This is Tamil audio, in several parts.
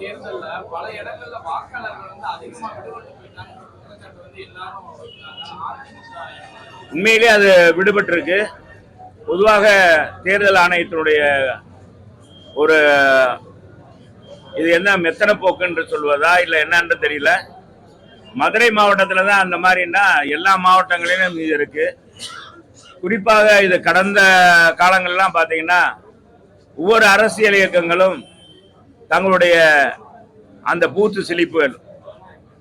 தேர்தல்ல பல இடங்கள்ல வாக்காளர்கள் வந்து அதிகமா விடுபட்டு போயிட்டாங்க குற்றச்சாட்டு வந்து எல்லாரும் உண்மையிலே அது விடுபட்டு இருக்கு. பொதுவாக தேர்தல் ஆணையத்தினுடைய ஒரு இது என்ன மெத்தன போக்கு என்று சொல்வதா இல்லை என்னன்னு தெரியல. மதுரை மாவட்டத்தில் தான் அந்த மாதிரின்னா எல்லா மாவட்டங்களிலும் இது இருக்கு. குறிப்பாக இது கடந்த காலங்கள்லாம் பார்த்தீங்கன்னா ஒவ்வொரு அரசியல் இயக்கங்களும் தங்களுடைய அந்த பூத்து சிலிப்புகள்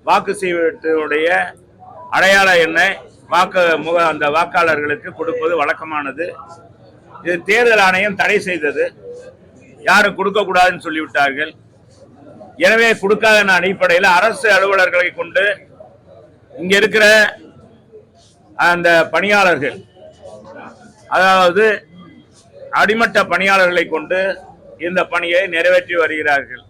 வாக்கு சீட்டுடைய அடையாள எண்ணை அந்த வாக்காளர்களுக்கு கொடுப்பது வழக்கமானது. இது தேர்தல் ஆணையம் தடை செய்தது. யாரும் கொடுக்கக்கூடாதுன்னு சொல்லிவிட்டார்கள். எனவே கொடுக்காத அடிப்படையில் அரசு அலுவலர்களை கொண்டு இங்க இருக்கிற அந்த பணியாளர்கள், அதாவது அடிமட்ட பணியாளர்களை கொண்டு இந்த பணியை நிறைவேற்றி வருகிறார்கள்.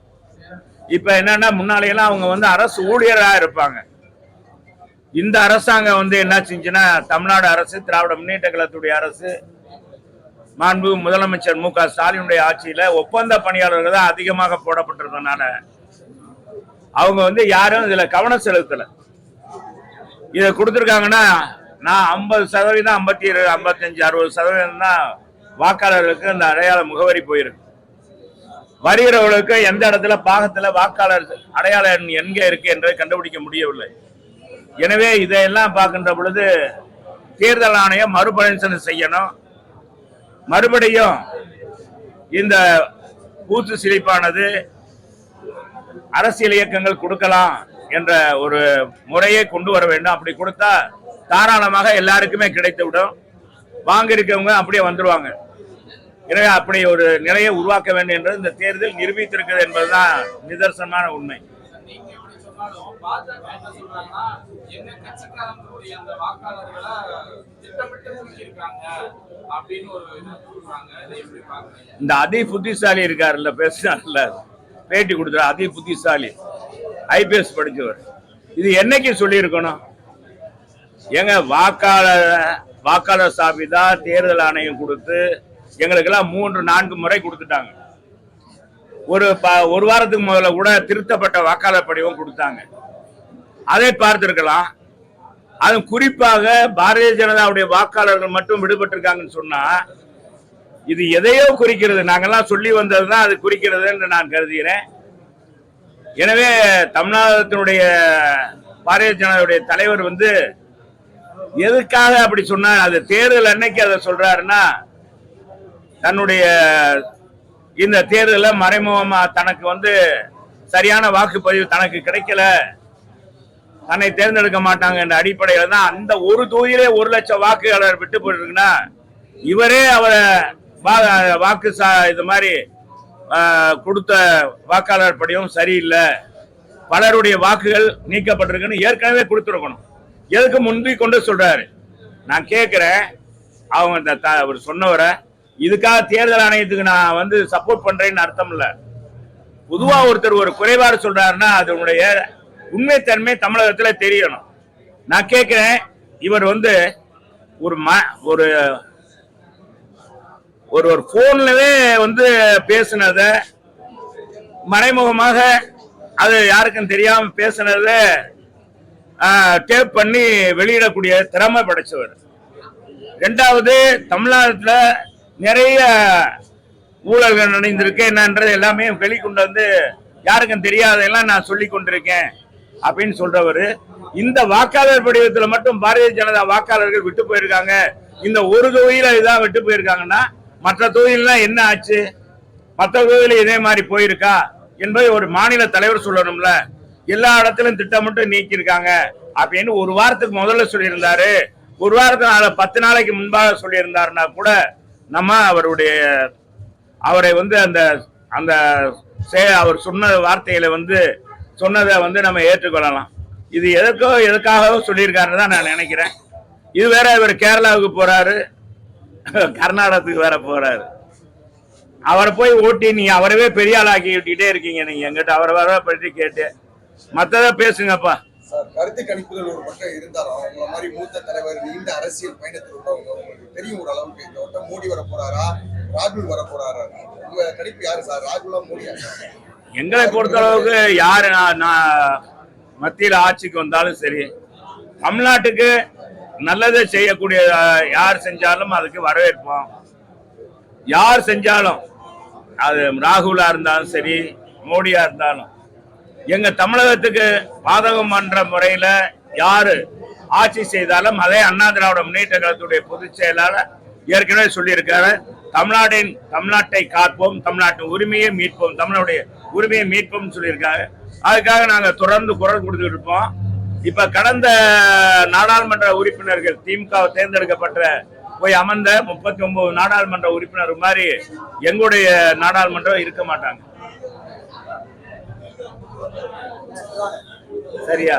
இப்ப என்னன்னா முன்னாலையெல்லாம் அவங்க வந்து அரசு ஊழியராக இருப்பாங்க. இந்த அரசாங்கம் வந்து என்ன செஞ்சுன்னா, தமிழ்நாடு அரசு, திராவிட முன்னேற்ற கழகத்துடைய அரசு, மாண்பு முதலமைச்சர் மு க ஸ்டாலினுடைய ஆட்சியில ஒப்பந்த பணியாளர்கள் தான் அதிகமாக போடப்பட்டிருந்தனால அவங்க வந்து யாரும் இதுல கவனம் செலுத்தல. இதை கொடுத்துருக்காங்கன்னா நான் 50%, 57, 55, 60% தான் வாக்காளர்களுக்கு அந்த அடையாள முகவரி போயிருக்கு. வருகிறவர்களுக்கு எந்த இடத்துல பாகத்துல வாக்காளர் அடையாள எண் எங்க இருக்கு என்று கண்டுபிடிக்க முடியவில்லை. எனவே இதையெல்லாம் பார்க்கின்ற பொழுது தேர்தல் ஆணையம் மறுபரிசீலனை செய்யணும். மறுபடியும் இந்த பூத்து சிலிப்பானது அரசியல் இயக்கங்கள் கொடுக்கலாம் என்ற ஒரு முறையை கொண்டு வர வேண்டும். அப்படி கொடுத்தா தாராளமாக எல்லாருக்குமே கிடைத்து விடும். வாங்க இருக்கவங்க அப்படியே வந்துருவாங்க. எனவே அப்படி ஒரு நிலையை உருவாக்க வேண்டும் என்று இந்த தேர்தல் நிரூபித்திருக்கிறது என்பதுதான் நிதர்சனமான உண்மை. இந்த அதி புத்திசாலி இருக்காருல்ல, பேசுறாருல்ல, பேட்டி கொடுத்தாரு, அதி புத்திசாலி, ஐபிஎஸ் படிச்சவர், இது என்னைக்கு சொல்லி இருக்கணும்? எங்க வாக்காளர் சாபிதா தேர்தல் ஆணையம் கொடுத்து எங்களுக்கெல்லாம் 3-4 முறை கொடுத்துட்டாங்க. ஒரு வாரத்துக்கு முதல்ல கூட திருத்தப்பட்ட வாக்காளர் படிவம் கொடுத்தாங்க. அதை பார்த்திருக்கலாம். அது குறிப்பாக பாரதிய ஜனதாவுடைய வாக்காளர்கள் மட்டும் விடுபட்டிருக்காங்கன்னு சொன்னா இது எதையோ குறிக்கிறது. நாங்கெல்லாம் சொல்லி வந்ததுதான் அது குறிக்கிறது என்று நான் கருதுகிறேன். எனவே தமிழ்நாட்டினுடைய பாரதிய ஜனதாவுடைய தலைவர் வந்து எதுக்காக அப்படி சொன்னார்? அது தேர்தல் அன்னைக்கு அதை சொல்றாருன்னா, தன்னுடைய இந்த தேர்தலில் மறைமுகமா தனக்கு வந்து சரியான வாக்குப்பதிவு தனக்கு கிடைக்கல, தன்னை தேர்ந்தெடுக்க மாட்டாங்க என்ற அடிப்படையில் தான் அந்த ஒரு தொகுதியிலே 1 லட்சம் வாக்குகள் விட்டு போயிருக்குன்னா இவரே அவரை வாக்கு இது மாதிரி கொடுத்த வாக்காளர் படிவம் சரியில்லை, பலருடைய வாக்குகள் நீக்கப்பட்டிருக்குன்னு ஏற்கனவே கொடுத்துருக்கணும். எதுக்கு முன்பி கொண்டு சொல்றாரு? நான் கேட்கிறேன், அவங்க அவர் சொன்னவரை இதுக்காக தேர்தல் ஆணையத்துக்கு நான் வந்து சப்போர்ட் பண்றேன்னு அர்த்தம் இல்ல. பொதுவா ஒருத்தர் ஒரு குறைபாடு சொல்றாருன்னா அதனுடைய உண்மைத்தன்மை தமிழகத்துல தெரியணும். நான் கேட்கிறேன், இவர் வந்து ஒரு ஒரு போன்லவே வந்து பேசினத மறைமுகமாக அது யாருக்கும் தெரியாம பேசினத டேப் பண்ணி வெளியிடக்கூடிய திறமை படைச்சவர். 2வது, தமிழ்நாட்டுல நிறைய ஊழல்கள் நடந்திருக்கு என்னன்றது எல்லாமே வெளிக்கொண்டு வந்து யாருக்கும் தெரியாதெல்லாம் நான் சொல்லி கொண்டிருக்கேன் அப்படின்னு சொல்றவர். இந்த வாக்காளர் படிவத்துல மட்டும் பாரதிய ஜனதா வாக்காளர்கள் விட்டு போயிருக்காங்க, இந்த ஒரு தொகுதியில இதான் விட்டு போயிருக்காங்கன்னா மற்ற தொகுதியிலாம் என்ன ஆச்சு? மற்ற தொகுதியில இதே மாதிரி போயிருக்கா என்பதை ஒரு மாநில தலைவர் சொல்லணும்ல. எல்லா இடத்திலும் திட்டமிட்டு நீக்கியிருக்காங்க அப்படின்னு ஒரு வாரத்துக்கு முதல்ல சொல்லியிருந்தாரு. ஒரு வாரத்துக்கு 10 நாளைக்கு முன்பாக சொல்லியிருந்தாருன்னா கூட நம்ம அவரை வந்து அந்த அந்த அவர் சொன்ன வார்த்தையில வந்து சொன்னதை வந்து நம்ம ஏற்றுக்கொள்ளலாம். இது எதுக்காக சொல்லியிருக்காருன்னு தான் நான் நினைக்கிறேன். இது வேற, இவர் கேரளாவுக்கு போறாரு, கர்நாடகத்துக்கு வேற போறாரு. அவரை போய் ஓட்டி நீ அவரவே பெரிய ஆள் ஆக்கி விட்டுட்டே இருக்கீங்க. நீங்க எங்கிட்ட அவரை வர பற்றி கேட்டு மற்றதை பேசுங்கப்பா. கருத்து கணிப்புகள் ஒரு பக்கம் இருந்தாலும் உங்களை மாதிரி மூத்த தலைவர், நீண்ட அரசியல் பயணத்தில் உள்ளவங்க, உங்களுக்கு தெரியும் ஒரு அளவுக்கு இந்த வட்டம் மோடி வர போறாரா, ராகுல் வர போறாரா? உங்க கணிப்பு யாரு சார்? ராகுலா, மோடியா? எங்களை பொறுத்தளவுக்கு யாரு மத்தியில் ஆட்சிக்கு வந்தாலும் சரி, தமிழ்நாட்டுக்கு நல்லதை செய்யக்கூடிய யார் செஞ்சாலும் அதுக்கு வரவேற்போம். யார் செஞ்சாலும், அது ராகுலா இருந்தாலும் சரி, மோடியா இருந்தாலும், எங்க தமிழகத்துக்கு பாதகம் பண்ற முறையில யாரு ஆட்சி செய்தாலும் அதே அண்ணா திராவிட முன்னேற்ற கழகத்துடைய பொதுச் செயலாளர் ஏற்கனவே சொல்லியிருக்காரு. தமிழ்நாட்டை காப்போம், தமிழ்நாட்டின் உரிமையை மீட்போம், தமிழுடைய உரிமையை மீட்போம் சொல்லியிருக்காங்க. அதுக்காக நாங்க தொடர்ந்து குரல் கொடுத்துட்டு இருப்போம். இப்ப கடந்த நாடாளுமன்ற உறுப்பினர்கள் திமுக தேர்ந்தெடுக்கப்பட்ட போய் அமர்ந்த 39 நாடாளுமன்ற உறுப்பினர் மாதிரி எங்களுடைய நாடாளுமன்றம் இருக்க மாட்டாங்க. சரியா?